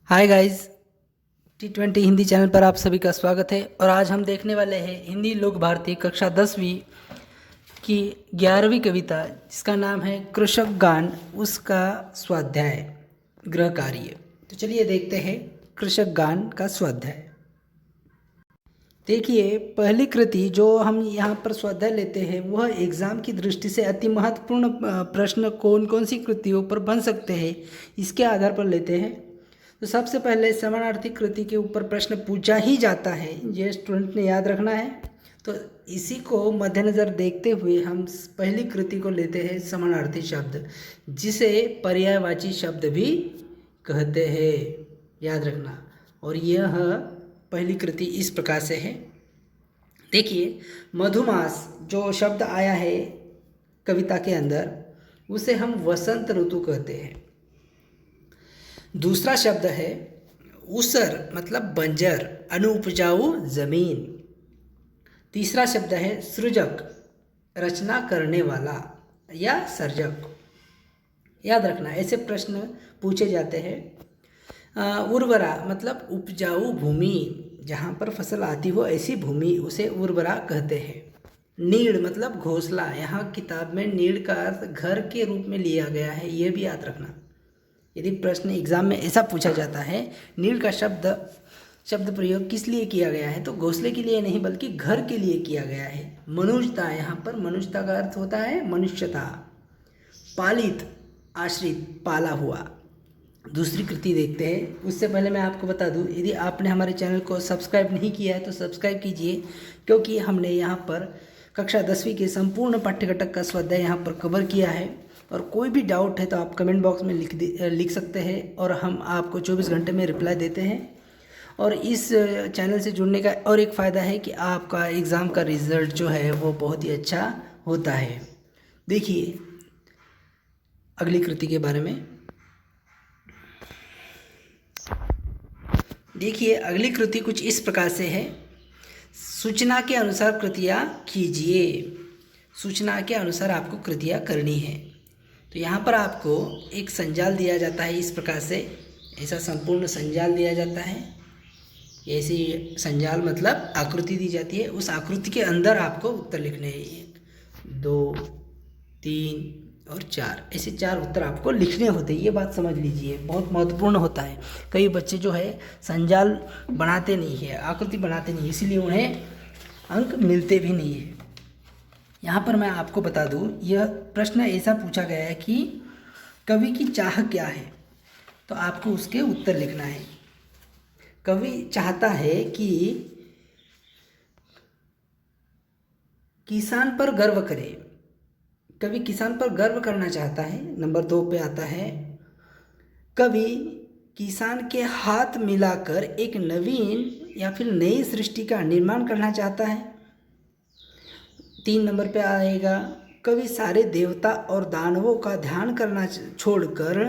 Hi guys, T20 Hindi channel पर आप सभी का स्वागत है। और आज हम देखने वाले हैं हिंदी लोक भारती कक्षा 10वीं की 11वीं कविता, जिसका नाम है कृषक गान, उसका स्वाध्याय गृह कार्य। तो चलिए देखते हैं कृषक गान का स्वाध्याय। देखिए, पहली कृति जो हम यहाँ पर स्वाध्याय लेते हैं वह एग्ज़ाम की दृष्टि से अति महत्वपूर्ण प्रश्न कौन कौन सी कृतियों पर बन सकते हैं, इसके आधार पर लेते हैं। तो सबसे पहले समानार्थी कृति के ऊपर प्रश्न पूछा ही जाता है, ये स्टूडेंट ने याद रखना है। तो इसी को मद्देनज़र देखते हुए हम पहली कृति को लेते हैं समानार्थी शब्द, जिसे पर्यायवाची शब्द भी कहते हैं, याद रखना। और यह पहली कृति इस प्रकार से है। देखिए, मधुमास जो शब्द आया है कविता के अंदर, उसे हम वसंत ऋतु कहते हैं। दूसरा शब्द है ऊसर, मतलब बंजर, अनुपजाऊ जमीन। तीसरा शब्द है सृजक, रचना करने वाला या सर्जक। याद रखना, ऐसे प्रश्न पूछे जाते हैं। उर्वरा मतलब उपजाऊ भूमि, जहाँ पर फसल आती हो ऐसी भूमि, उसे उर्वरा कहते हैं। नीड़ मतलब घोंसला, यहाँ किताब में नीड़ का अर्थ घर के रूप में लिया गया है, यह भी याद रखना। यदि प्रश्न एग्जाम में ऐसा पूछा जाता है, नीड़ का शब्द प्रयोग किस लिए किया गया है, तो घोंसले के लिए नहीं बल्कि घर के लिए किया गया है। मनुष्यता, यहाँ पर मनुष्यता का अर्थ होता है मनुष्यता। पालित, आश्रित, पाला हुआ। दूसरी कृति देखते हैं। उससे पहले मैं आपको बता दूं, यदि आपने हमारे चैनल को सब्सक्राइब नहीं किया है तो सब्सक्राइब कीजिए, क्योंकि हमने यहाँ पर कक्षा 10वीं के संपूर्ण पाठ्यघटक का स्वाध्याय यहाँ पर कवर किया है। और कोई भी डाउट है तो आप कमेंट बॉक्स में लिख सकते हैं, और हम आपको 24 घंटे में रिप्लाई देते हैं। और इस चैनल से जुड़ने का और एक फ़ायदा है कि आपका एग्ज़ाम का रिज़ल्ट जो है वो बहुत ही अच्छा होता है। देखिए अगली कृति के बारे में। देखिए, अगली कृति कुछ इस प्रकार से है। सूचना के अनुसार कृतियाँ कीजिए। सूचना के अनुसार आपको कृतियाँ करनी है। तो यहाँ पर आपको एक संजाल दिया जाता है इस प्रकार से, ऐसा संपूर्ण संजाल दिया जाता है। ऐसी संजाल मतलब आकृति दी जाती है, उस आकृति के अंदर आपको उत्तर लिखने हैं। 1, 2, 3 और 4, ऐसे 4 उत्तर आपको लिखने होते हैं। ये बात समझ लीजिए, बहुत महत्वपूर्ण होता है। कई बच्चे जो है संजाल बनाते नहीं है, आकृति बनाते नहीं, इसीलिए उन्हें अंक मिलते भी नहीं है। यहाँ पर मैं आपको बता दूँ, यह प्रश्न ऐसा पूछा गया है कि कवि की चाह क्या है, तो आपको उसके उत्तर लिखना है। कवि चाहता है कि किसान पर गर्व करे। कवि किसान पर गर्व करना चाहता है। नंबर 2 पे आता है, कवि किसान के हाथ मिलाकर एक नवीन या फिर नई सृष्टि का निर्माण करना चाहता है। 3 नंबर पे आएगा, कवि सारे देवता और दानवों का ध्यान करना छोड़कर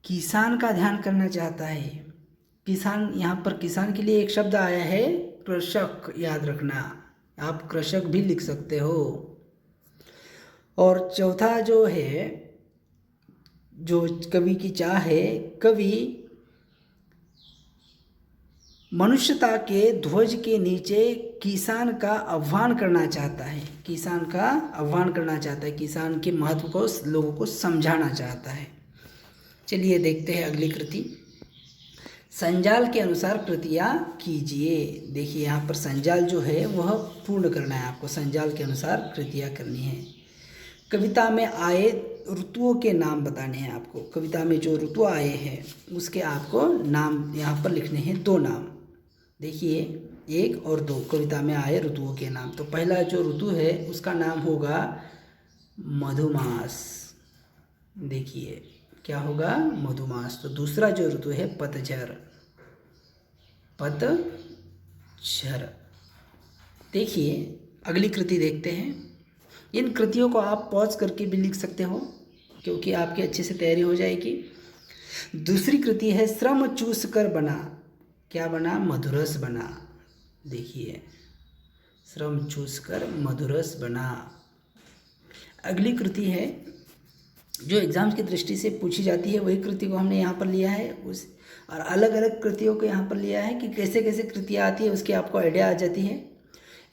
किसान का ध्यान करना चाहता है। किसान, यहाँ पर किसान के लिए एक शब्द आया है कृषक, याद रखना। आप कृषक भी लिख सकते हो। और चौथा जो है, जो कवि की चाह है, कवि मनुष्यता के ध्वज के नीचे किसान का आह्वान करना चाहता है। किसान का आह्वान करना चाहता है, किसान के महत्व को लोगों को समझाना चाहता है। चलिए देखते हैं अगली कृति। संजाल के अनुसार कृतियाँ कीजिए। देखिए, यहाँ पर संजाल जो है वह पूर्ण करना है आपको, संजाल के अनुसार कृतियाँ करनी है। कविता में आए ऋतुओं के नाम बताने हैं आपको। कविता में जो ऋतु आए हैं उसके आपको नाम यहाँ पर लिखने हैं, 2 नाम। देखिए 1 और 2, कविता में आए ऋतुओं के नाम। तो पहला जो ऋतु है उसका नाम होगा मधुमास। देखिए क्या होगा, मधुमास। तो दूसरा जो ऋतु है पतझड़, पतझड़। देखिए अगली कृति देखते हैं। इन कृतियों को आप पॉज करके भी लिख सकते हो, क्योंकि आपकी अच्छे से तैयारी हो जाएगी। दूसरी कृति है श्रम चूस कर बना। क्या बना, मधुरस बना। देखिए, श्रम चूस कर मधुरस बना। अगली कृति है जो एग्ज़ाम्स की दृष्टि से पूछी जाती है वही कृति को हमने यहाँ पर लिया है, उस और अलग अलग कृतियों को यहाँ पर लिया है कि कैसे कैसे कृतियाँ आती है उसकी आपको आइडिया आ जाती है।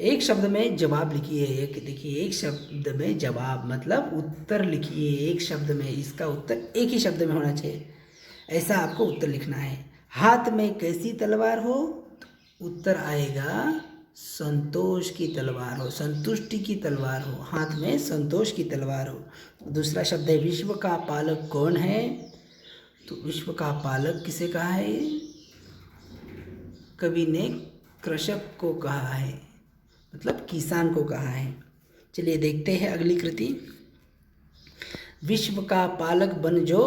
एक शब्द में जवाब लिखिए, एक देखिए एक शब्द में जवाब मतलब उत्तर लिखिए, एक शब्द में, इसका उत्तर एक ही शब्द में होना चाहिए, ऐसा आपको उत्तर लिखना है। हाथ में कैसी तलवार हो, तो उत्तर आएगा संतोष की तलवार हो, संतुष्टि की तलवार हो, हाथ में संतोष की तलवार हो। दूसरा शब्द है विश्व का पालक कौन है, तो विश्व का पालक किसे कहा है, कवि ने कृषक को कहा है, मतलब किसान को कहा है। चलिए देखते हैं अगली कृति। विश्व का पालक बन जो,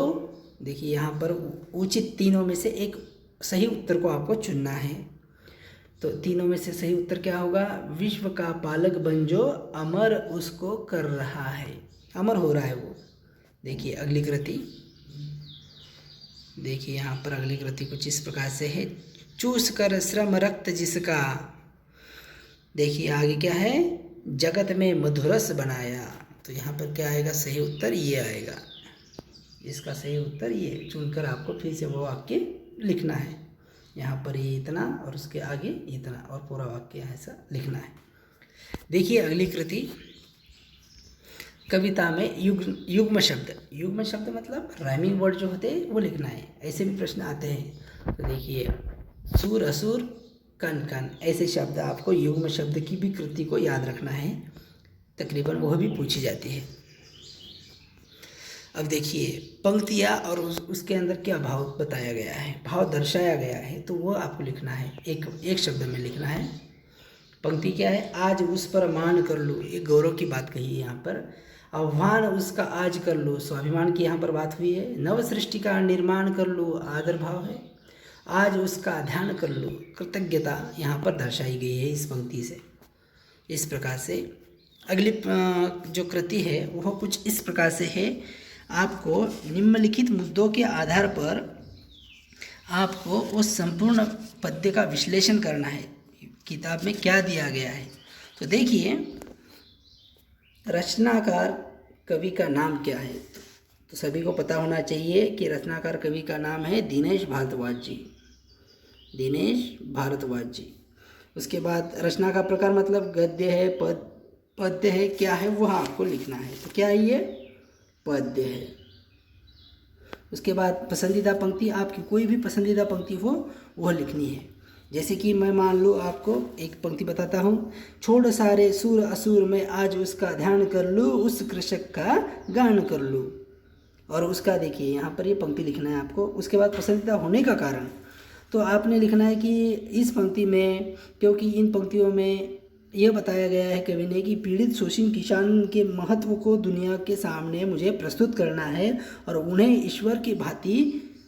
देखिए यहाँ पर उचित तीनों में से एक सही उत्तर को आपको चुनना है। तो तीनों में से सही उत्तर क्या होगा, विश्व का पालक बन जो अमर उसको कर रहा है, अमर हो रहा है वो। देखिए अगली कृति, देखिए यहाँ पर अगली कृति कुछ इस प्रकार से है, चूस कर श्रम रक्त जिसका, देखिए आगे क्या है, जगत में मधुरस बनाया। तो यहाँ पर क्या आएगा, सही उत्तर ये आएगा, इसका सही उत्तर ये चुनकर आपको फिर से वो वाक्य लिखना है। यहाँ पर ये इतना और उसके आगे इतना और पूरा वाक्य ऐसा लिखना है। देखिए अगली कृति, कविता में युग्म शब्द, युग्म शब्द मतलब राइमिंग वर्ड जो होते हैं वो लिखना है, ऐसे भी प्रश्न आते हैं। तो देखिए सूर असुर कन कन, ऐसे शब्द आपको युग्म शब्द की भी कृति को याद रखना है, तकरीबन वह भी पूछी जाती है। अब देखिए पंक्तियाँ और उसके अंदर क्या भाव बताया गया है, भाव दर्शाया गया है, तो वो आपको लिखना है, एक शब्द में लिखना है। पंक्ति क्या है, आज उस पर मान कर लो, एक गौरव की बात कही है यहाँ पर, आह्वान उसका आज कर लो, स्वाभिमान की यहाँ पर बात हुई है। नव सृष्टि का निर्माण कर लो, आदर भाव है, आज उसका ध्यान कर लो, कृतज्ञता यहाँ पर दर्शाई गई है इस पंक्ति से। इस प्रकार से अगली जो कृति है वह कुछ इस प्रकार से है, आपको निम्नलिखित मुद्दों के आधार पर आपको उस संपूर्ण पद्य का विश्लेषण करना है, किताब में क्या दिया गया है। तो देखिए रचनाकार कवि का नाम क्या है, तो सभी को पता होना चाहिए कि रचनाकार कवि का नाम है दिनेश भारद्वाज जी, दिनेश भारद्वाज जी। उसके बाद रचना का प्रकार मतलब गद्य है, पद्य है, क्या है वह आपको लिखना है। तो क्या है ये, पद्य है। उसके बाद पसंदीदा पंक्ति, आपकी कोई भी पसंदीदा पंक्ति हो वह लिखनी है। जैसे कि मैं मान लो आपको एक पंक्ति बताता हूँ, छोड़ सारे सूर असुर में आज उसका ध्यान कर लूँ, उस कृषक का गान कर लूँ, और उसका देखिए यहाँ पर ये पंक्ति लिखना है आपको। उसके बाद पसंदीदा होने का कारण, तो आपने लिखना है कि इस पंक्ति में, क्योंकि इन पंक्तियों में यह बताया गया है कवि ने कि पीड़ित शोषित किसान के महत्व को दुनिया के सामने मुझे प्रस्तुत करना है और उन्हें ईश्वर की भांति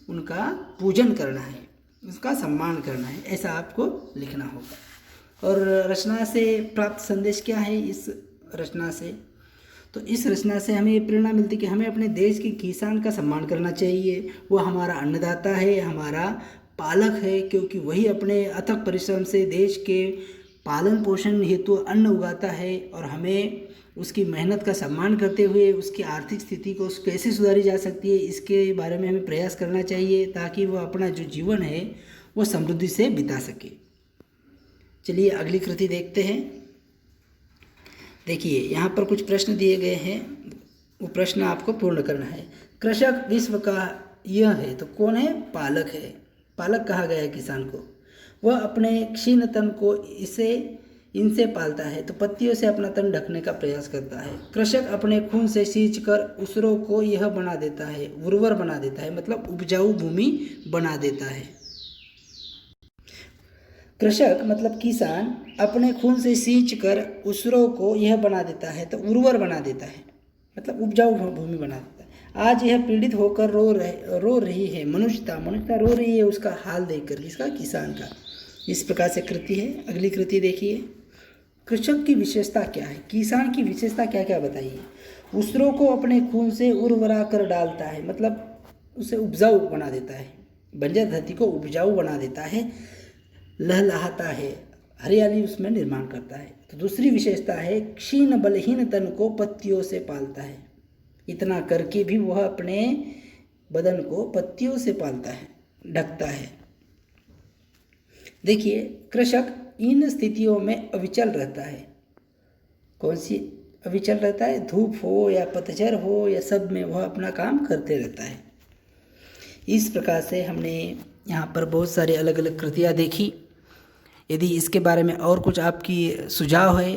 उनका पूजन करना है, उसका सम्मान करना है, ऐसा आपको लिखना होगा। और रचना से प्राप्त संदेश क्या है, इस रचना से, तो इस रचना से हमें ये प्रेरणा मिलती है कि हमें अपने देश के किसान का सम्मान करना चाहिए। वो हमारा अन्नदाता है, हमारा पालक है, क्योंकि वही अपने अथक परिश्रम से देश के पालन पोषण हेतु अन्न उगाता है, और हमें उसकी मेहनत का सम्मान करते हुए उसकी आर्थिक स्थिति को कैसे सुधारी जा सकती है इसके बारे में हमें प्रयास करना चाहिए, ताकि वह अपना जो जीवन है वो समृद्धि से बिता सके। चलिए अगली कृति देखते हैं। देखिए यहाँ पर कुछ प्रश्न दिए गए हैं, वो प्रश्न आपको पूर्ण करना है। कृषक विश्व का यह है, तो कौन है, पालक है, पालक कहा गया है किसान को। वह अपने क्षीण तन को इनसे पालता है, तो पत्तियों से अपना तन ढकने का प्रयास करता है। कृषक अपने खून से सींच कर उसरों को यह बना देता है, उर्वर बना देता है, मतलब उपजाऊ भूमि बना देता है। कृषक मतलब किसान अपने खून से सींच कर उसरों को यह बना देता है, तो उर्वर बना देता है, मतलब उपजाऊ भूमि बना देता है। आज यह पीड़ित होकर रो रही है, मनुष्यता रो रही है उसका हाल देखकर, किसका, किसान का। इस प्रकार से कृति है। अगली कृति देखिए, कृषक की विशेषता क्या है, किसान की विशेषता क्या क्या बताइए। उसरों को अपने खून से उर्वरा कर डालता है, मतलब उसे उपजाऊ बना देता है, बंजर धरती को उपजाऊ बना देता है, लहलहाता है, हरियाली उसमें निर्माण करता है। तो दूसरी विशेषता है, क्षीण बलहीन तन को पत्तियों से पालता है, इतना करके भी वह अपने बदन को पत्तियों से पालता है, ढकता है। देखिए, कृषक इन स्थितियों में अविचल रहता है। कौन सी अविचल रहता है? धूप हो या पतझड़ हो या सब में वह अपना काम करते रहता है। इस प्रकार से हमने यहाँ पर बहुत सारे अलग अलग कृतियाँ देखी। यदि इसके बारे में और कुछ आपकी सुझाव है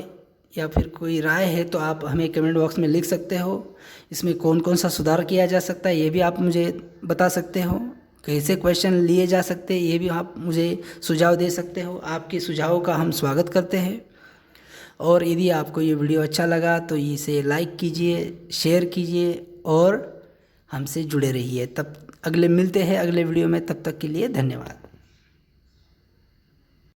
या फिर कोई राय है तो आप हमें कमेंट बॉक्स में लिख सकते हो। इसमें कौन कौन सा सुधार किया जा सकता है ये भी आप मुझे बता सकते हो। कैसे क्वेश्चन लिए जा सकते हैं ये भी आप मुझे सुझाव दे सकते हो। आपके सुझावों का हम स्वागत करते हैं। और यदि आपको ये वीडियो अच्छा लगा तो इसे लाइक कीजिए, शेयर कीजिए और हमसे जुड़े रहिए। तब अगले मिलते हैं अगले वीडियो में। तब तक के लिए धन्यवाद।